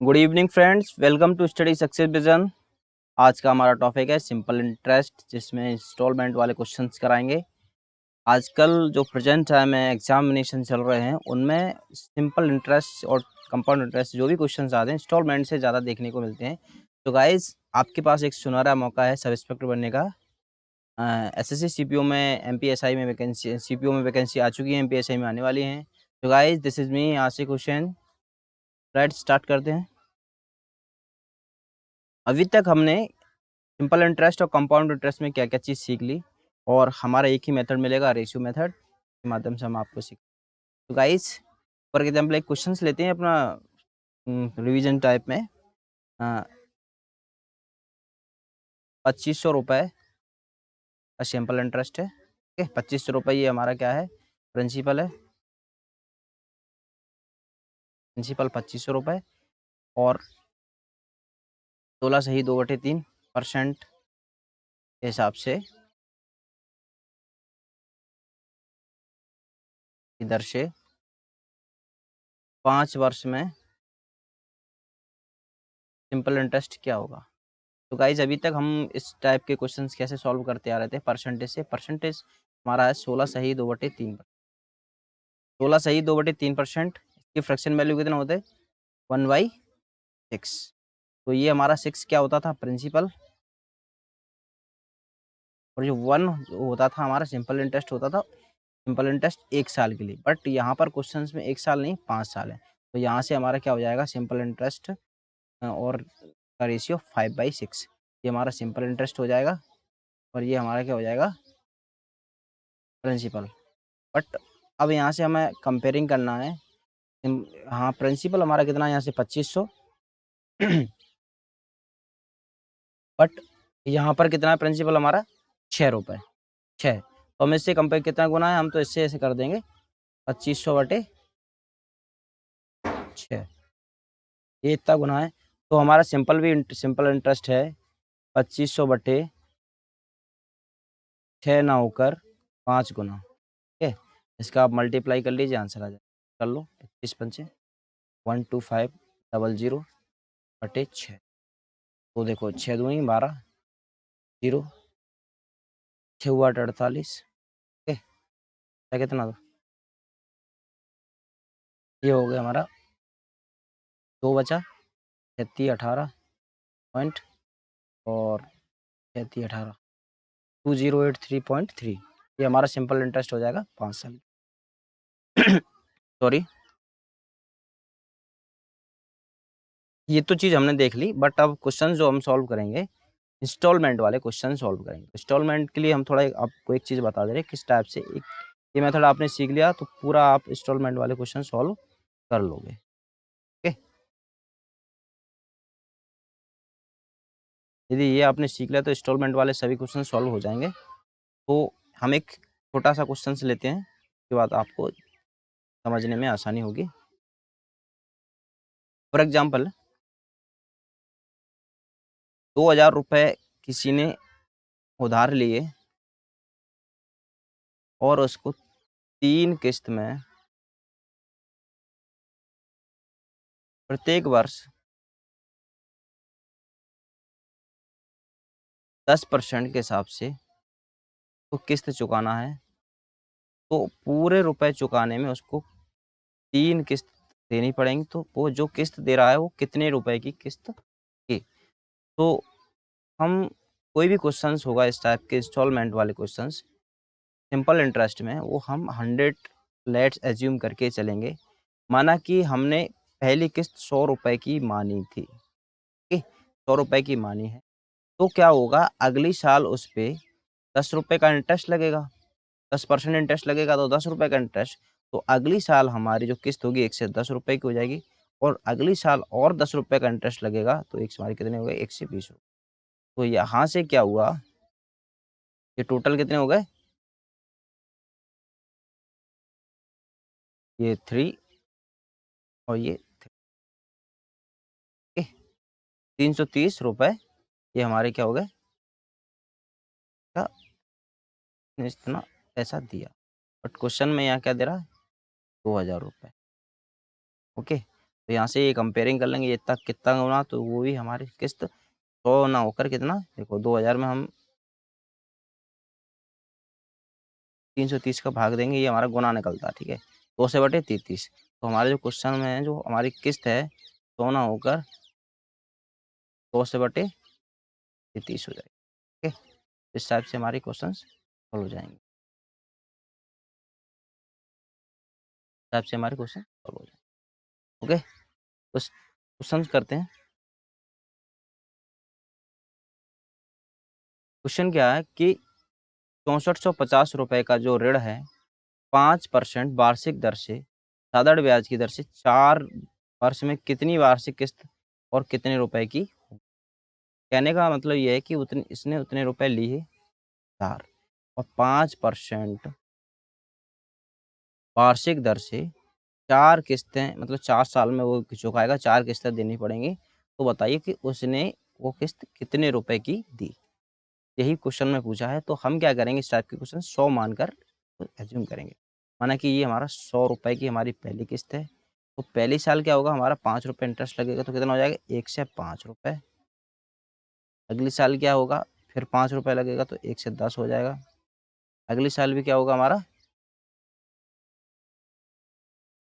Good evening friends, welcome to study success vision. आज का हमारा टॉपिक है सिंपल इंटरेस्ट, जिसमें इंस्टॉलमेंट वाले क्वेश्चंस कराएंगे। आजकल जो प्रेजेंट टाइम में एग्जामिनेशन चल रहे हैं, उनमें सिंपल इंटरेस्ट और कंपाउंड इंटरेस्ट जो भी क्वेश्चंस आते हैं इंस्टॉलमेंट से ज़्यादा देखने को मिलते हैं। तो गाइज, आपके पास एक सुनहरा मौका है सब इंस्पेक्टर बनने का। एसएससी सीपीओ में, एमपीएसआई में वैकेंसी, सीपीओ में वैकेंसी आ चुकी है, एमपीएसआई में आने वाली हैं। तो गाइज, दिस इज मी। आज से क्वेश्चन राइट स्टार्ट करते हैं। अभी तक हमने सिंपल इंटरेस्ट और कंपाउंड इंटरेस्ट में क्या क्या चीज़ सीख ली, और हमारा एक ही मेथड मिलेगा, रेशियो मेथड के माध्यम से हम आपको सीख। तो गाइस, फॉर एग्जाम्पल एक क्वेश्चंस लेते हैं अपना रिवीजन टाइप में। 2500 रुपये का सिंपल इंटरेस्ट है। ओके, 2500 रुपये ये हमारा क्या है, प्रिंसिपल है। प्रिंसिपल 2500 रुपये, और 16 सही 2/3% के हिसाब से इधर से 5 वर्ष में सिंपल इंटरेस्ट क्या होगा। तो गाइज, अभी तक हम इस टाइप के क्वेश्चंस कैसे सॉल्व करते आ रहे थे, परसेंटेज से। परसेंटेज हमारा है 16 सही 2/3। 16 सही 2/3%, इसकी फ्रैक्शन वैल्यू कितना होते हैं, 1/6। तो ये हमारा 6 क्या होता था, प्रिंसिपल, और जो 1 होता था हमारा सिंपल इंटरेस्ट होता था। सिंपल इंटरेस्ट 1 साल के लिए, बट यहाँ पर क्वेश्चंस में 1 साल नहीं 5 साल है। तो यहाँ से हमारा क्या हो जाएगा, सिंपल इंटरेस्ट और का रेशियो 5/6। ये हमारा सिंपल इंटरेस्ट हो जाएगा, और ये हमारा क्या हो जाएगा, प्रिंसिपल। बट अब यहाँ से हमें कंपेयरिंग करना है। हाँ, प्रिंसिपल हमारा कितना है यहाँ से 2500। बट यहाँ पर कितना है प्रिंसिपल हमारा, 6 रुपये। 6 तो हम इससे कंपेयर कितना गुना है, हम तो इससे ऐसे कर देंगे 2500/6, ये इतना गुना है। तो हमारा सिंपल इंटरेस्ट है 2500/6 ना होकर 5 गुना। ठीक है, इसका आप मल्टीप्लाई कर लीजिए, आंसर आ जाए। कर लो, 25×5 12500/6। तो देखो 6×2 = 12, 0, 6×8 = 48। ठीक है, कितना दो, ये हो गया हमारा 2 बचा, 3618 और 3618 2083.3। ये हमारा सिंपल इंटरेस्ट हो जाएगा 5 साल। सॉरी, ये तो चीज़ हमने देख ली, बट अब क्वेश्चन जो हम सॉल्व करेंगे, इंस्टॉलमेंट वाले क्वेश्चन सॉल्व करेंगे। इंस्टॉलमेंट के लिए हम थोड़ा आपको एक चीज़ बता दे रहे हैं, किस टाइप से ये मेथड आपने सीख लिया तो पूरा आप इंस्टॉलमेंट वाले क्वेश्चन सॉल्व कर लोगे। ओके, यदि ये आपने सीख लिया तो इंस्टॉलमेंट वाले सभी क्वेश्चन सॉल्व हो जाएंगे। तो हम एक छोटा सा क्वेश्चन लेते हैं, उसके बाद आपको समझने में आसानी होगी। फॉर एग्जाम्पल, 2000 रुपये किसी ने उधार लिए, और उसको 3 किस्त में प्रत्येक वर्ष 10% के हिसाब से तो किस्त चुकाना है। तो पूरे रुपए चुकाने में उसको 3 किस्त देनी पड़ेंगी। तो वो जो किस्त दे रहा है वो कितने रुपए की किस्त की। तो हम कोई भी क्वेश्चंस होगा इस टाइप के इंस्टॉलमेंट वाले क्वेश्चंस सिंपल इंटरेस्ट में, वो हम 100 लेट्स एज्यूम करके चलेंगे। माना कि हमने पहली किस्त 100 रुपए की मानी थी। ठीक, 100 रुपए की मानी है। तो क्या होगा, अगली साल उस पे 10 रुपए का इंटरेस्ट लगेगा। 10% इंटरेस्ट लगेगा तो 10 रुपए का इंटरेस्ट। तो अगली साल हमारी जो किस्त होगी 1 से 10 रुपए की हो जाएगी, और अगली साल और 10 रुपए का इंटरेस्ट लगेगा, तो एक से हमारे कितने हो गए, 1 से 20 रुपए। तो यहाँ से क्या हुआ, ये टोटल कितने हो गए, ये 3 और ये 3, 330 रुपए ये हमारे क्या हो गए, इतना ऐसा दिया। बट क्वेश्चन में यहाँ क्या दे रहा है, 2000 रुपये। ओके, तो यहाँ से ये कंपेयरिंग कर लेंगे, ये तक कितना गुना, तो वो भी हमारी किस्त 100 ना होकर कितना, देखो 2000 में हम 330 का भाग देंगे, ये हमारा गुना निकलता है, ठीक है। 2/33। तो हमारे जो क्वेश्चन में है, जो हमारी किस्त है 100 ना होकर 2/33 हो जाएगी, ठीक है। इस टाइप से हमारे क्वेश्चन सॉल्व हो जाएंगे, इस टाइप से हमारे क्वेश्चन सॉल्व हो जाएंगे, ओके। तो क्वेश्चन करते हैं। क्वेश्चन क्या है कि 6450 रुपए का जो ऋण है 5% वार्षिक दर से साधारण ब्याज की दर से 4 वर्ष में कितनी वार्षिक किस्त और कितने रुपए की होगी? कहने का मतलब ये है कि उतने इसने उतने रुपए लिए 4 और 5% वार्षिक दर से 4 किस्तें, मतलब 4 साल में वो चुकाएगा, 4 किस्तें देनी पड़ेंगी। तो बताइए कि उसने वो किस्त कितने रुपए की दी? यही क्वेश्चन में पूछा है। तो हम क्या करेंगे, इस टाइप के क्वेश्चन 100 मानकर एज्यूम करेंगे। माना कि ये हमारा 100 रुपए की हमारी पहली किस्त है, तो पहली साल क्या होगा, हमारा 5 रुपये इंटरेस्ट लगेगा, तो कितना हो जाएगा 1 से 5 रुपये। अगली साल क्या होगा, फिर 5 रुपये लगेगा, तो 1 से 10 हो जाएगा। अगली साल भी क्या होगा हमारा,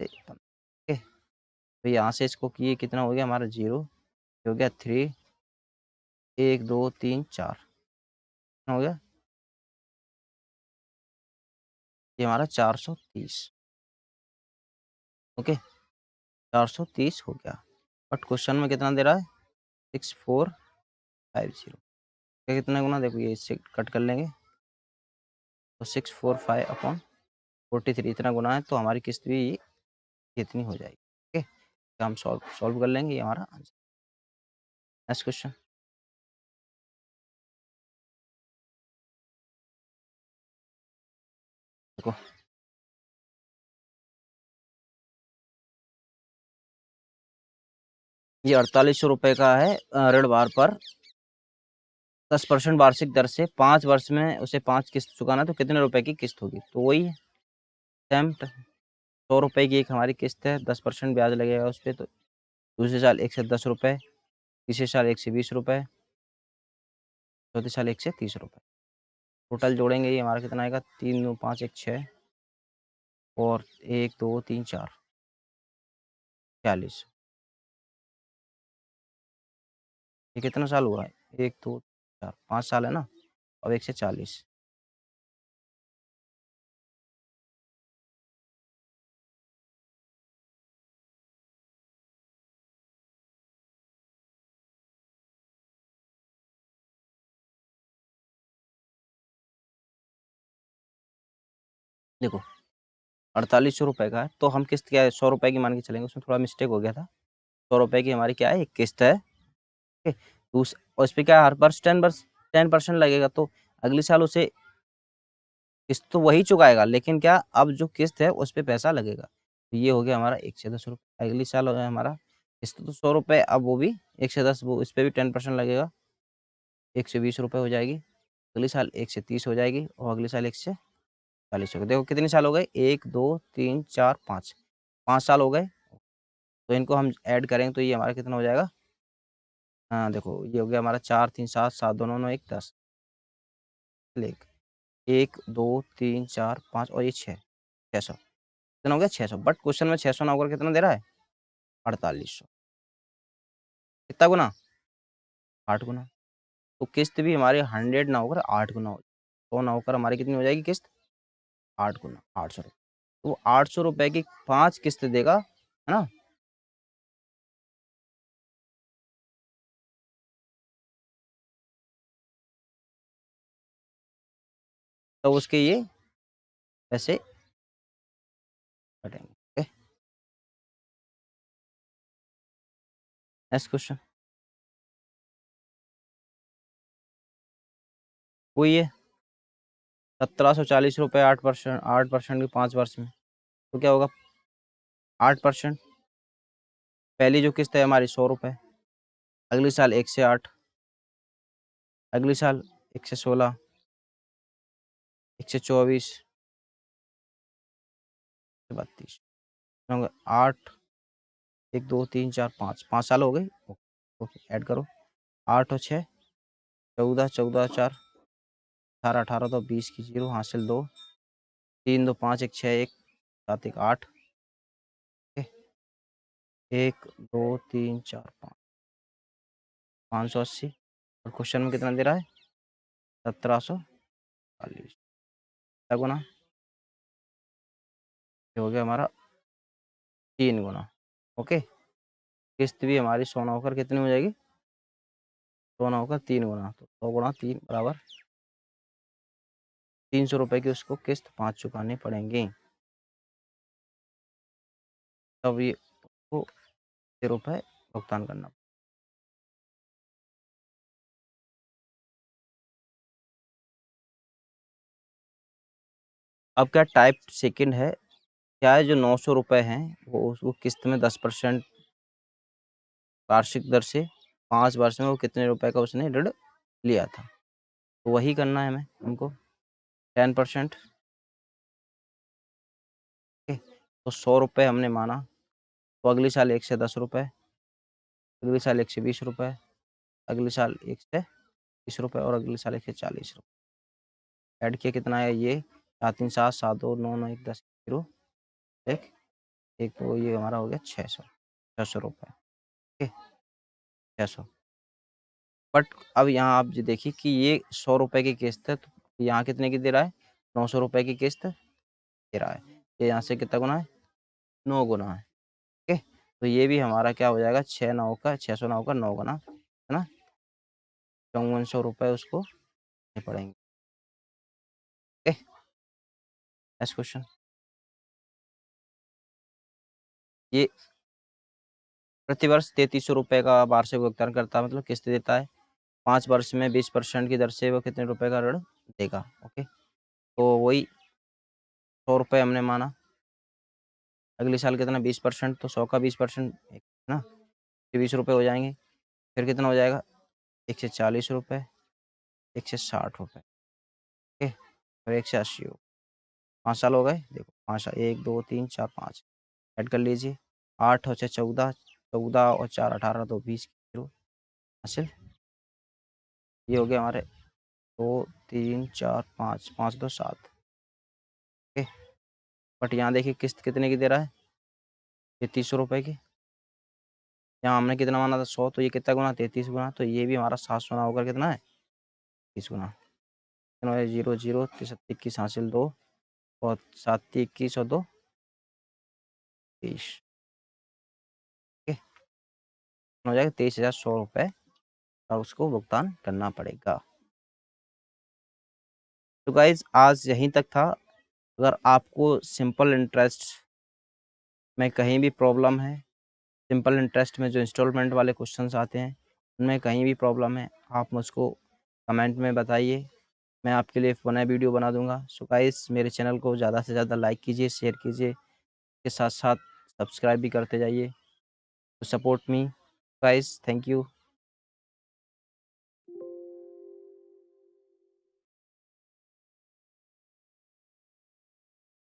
ठीक है। तो यहाँ से इसको किए कितना हो गया हमारा 0, हो गया 3, 1 2 3 4 हो गया, ये हमारा 430, ओके 430 हो गया। बट क्वेश्चन में कितना दे रहा है 6450, क्या कितना गुना, देखो ये इससे कट कर लेंगे, तो 645/43 इतना गुना है, तो हमारी किस्त भी इतनी हो जाएगी, ओके। तो हम सॉल्व कर लेंगे, ये हमारा आंसर। नेक्स्ट क्वेश्चन, देखो ये 4800 रुपये का है ऋण भार पर 10% वार्षिक दर से 5 वर्ष में उसे 5 किस्त चुकाना, तो कितने रुपए की किस्त होगी? तो वही सेम 100 रुपये की एक हमारी किस्त है, 10% ब्याज लगेगा उस पर, तो दूसरे साल 1 से 10 रुपये, तीसरे साल 1 से 20 रुपये, चौथे साल 1 से 30 रुपये। टोटल जोड़ेंगे ये हमारा कितना आएगा, 3 2 5 1 6 और 1 2 3 4 40। ये कितना साल हुआ है, 1 2 4 5 साल है ना, अब 1 से 40। देखो 4800 रुपये का है, तो हम किस्त क्या है 100 रुपये की मान के चलेंगे, उसमें थोड़ा मिस्टेक हो गया था। 100 रुपये की हमारी क्या है, एक किस्त है, ठीक है। तो और इस पर क्या है, हर वर्ष 10% लगेगा, तो अगले साल उसे किस्त तो वही चुकाएगा, लेकिन क्या अब जो किस्त है उस पर पैसा लगेगा। तो ये हो गया हमारा 1 से 10 रुपये। अगली साल हो गया हमारा किस्त तो 100 रुपये, अब वो भी 1 से 10, वो इस पर भी 10% लगेगा, 1 से 20 रुपये हो जाएगी। अगले साल 1 से 30 हो जाएगी, और अगले साल 1 से 40 हो गए। देखो कितने साल हो गए, 1 2 3 4 5, 5 साल हो गए। तो इनको हम ऐड करेंगे तो ये हमारा कितना हो जाएगा, हाँ देखो ये हो गया हमारा 4 3 7 7 2 9 9 1 10, एक 1 2 3 4 5 और ये 600 कितना हो गया 600। बट क्वेश्चन में 600 ना होकर कितना दे रहा है 4800, कितना गुना 8 गुना। तो किस्त भी हमारे 100 ना होकर 8 गुना हो, 100 ना होकर हमारी कितनी हो जाएगी किस्त 8 गुना 800 रुपये। तो 800 रुपये की 5 किस्त देगा, है ना। तो उसके ये पैसे कटेंगे, ओके। नेक्स्ट क्वेश्चन, वही है 1740 रुपये 8% की 5 वर्ष में, तो क्या होगा 8%। पहली जो किस्त है हमारी 100 रुपये, अगले साल 1 से 8, अगले साल 1 से 16, 1 से 24, 32, 8 1 2 3 4 5 5 साल हो गए। ओके ऐड करो 8 और 6 14 14 4 18 18 तो 20 की 0 हासिल 2 3 2 5 1 6 1 7 1 8 1 2 3 4 5 580 और क्वेश्चन में कितना दे रहा है 1740 गुना ये हो गया हमारा 3 गुना। ओके किस्त भी हमारी 100 होकर कितनी हो जाएगी 100 होकर 3 गुना तो 100 गुना 3 बराबर 300 रुपए की उसको किस्त 5 चुकानी पड़ेंगी तब ये उसको 80 रुपए भुगतान करना। अब क्या टाइप सेकंड है क्या है जो 900 रुपए हैं वो उसको किस्त में 10% वार्षिक दर से 5 वर्ष में वो कितने रुपए का उसने ऋण लिया था तो वही करना है हमें हमको 10%। तो 100 रुपये हमने माना तो अगले साल 1 से 10 रुपये अगले साल 1 से 20 रुपये अगले साल 1 से 30 रुपये और अगले साल 1 से 40 रुपये ऐड किया कितना है ये 7 3 7 7 2 9 9 1 10 0 एक एक तो ये हमारा हो गया 600 रुपये ठीक है 600। बट अब यहाँ आप देखिए कि ये 100 रुपये की किस्त है तो यहाँ कितने की दे रहा है 900 रुपये की किस्त दे रहा है ये यहाँ से कितना गुना है 9 गुना है ठीक है तो ये भी हमारा क्या हो जाएगा 6 का 600 का 9 गुना है ना 5400 रुपये उसको देने पड़ेंगे। ओके नेक्स्ट क्वेश्चन ये प्रतिवर्ष 3300 रुपये का वार्षिक भुगतान करता है मतलब किस्त देता है 5 वर्ष में 20% की दर से वो कितने रुपए का ऋण देगा। ओके तो वही 100 रुपये हमने माना अगले साल कितना 20% तो 100 का 20% ना 20 रुपये हो जाएंगे फिर कितना हो जाएगा 140 रुपये 160 रुपये ओके और 180 हो 5 साल हो गए देखो 5 साल 1 2 3 4 5 ऐड कर लीजिए 8 और 6 14 14 और 4 18 तो 20 हासिल ये हो गया हमारे 2 3 4 5 5 2 7 ओके बट यहाँ देखिए किस्त कितने की दे रहा है ये 300 रुपये की यहाँ हमने कितना माना था 100 तो ये कितना गुना 33 गुना तो ये भी हमारा 700 गुना होकर कितना है 30 गुना 0 0 37 21 हासिल 2 और 7 21 और 2 30 ठीक हो जाएगा 23,100 रुपये का उसको भुगतान करना पड़ेगा। तो गाइज आज यहीं तक था अगर आपको सिंपल इंटरेस्ट में कहीं भी प्रॉब्लम है सिंपल इंटरेस्ट में जो इंस्टॉलमेंट वाले क्वेश्चंस आते हैं उनमें कहीं भी प्रॉब्लम है आप मुझको कमेंट में बताइए मैं आपके लिए नया वीडियो बना दूंगा। सो गाइस मेरे चैनल को ज़्यादा से ज़्यादा लाइक कीजिए शेयर कीजिए के साथ साथ सब्सक्राइब भी करते जाइए तो support me guys thank you.